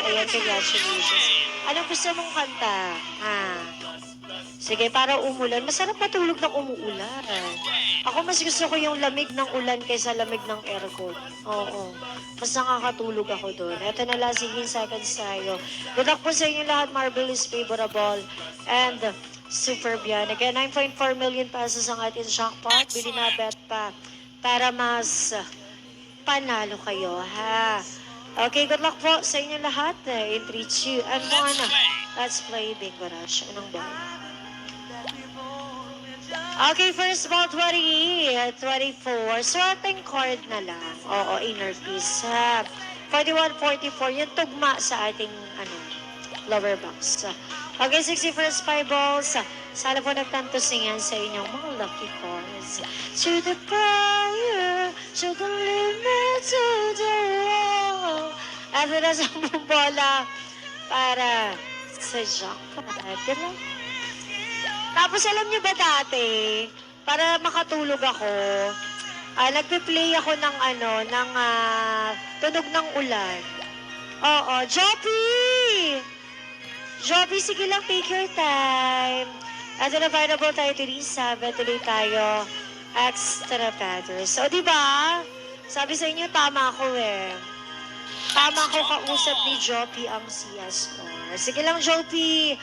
Ayan, congratulations. Anong gusto mong kanta? Sige, para umulan. Masarap matulog ng umuulan. Ako mas gusto ko yung lamig ng ulan kaysa lamig ng aircon. Oo. Mas nakakatulog ako doon. Ito na lang, 16 seconds tayo. Good luck po sa inyo lahat. Marble is favorable. And superb yan. Again, 9.4 million pesos ang ating jackpot. Bili na bet pa para mas panalo kayo, ha? Okay, good luck po sa inyo lahat. In 3, 2, and 1. Let's play Bingo Rush. Anong ba? Okay, first ball, 20, 24. Swerteng card na lang. Oo, inner piece. 41, 44. Yung tugma sa ating lower box. Okay, 60 first 5 balls. Sana po nagtantosingan sa inyong mga lucky cards. To the fire, to the limit, to the wall. At na sa bola para sa jackpot. Diba? Tapos alam niyo ba dati, para makatulog ako, nagpe-play ako ng tunog ng ulan. Oo, Joppy! Joppy, sige lang, take your time. At available tayo 37, tuloy tayo extra batters. So, di ba? Sabi sa inyo, tama ako eh. Tama ko kausap ni Joppy ang CS score. Sige lang, Joppy.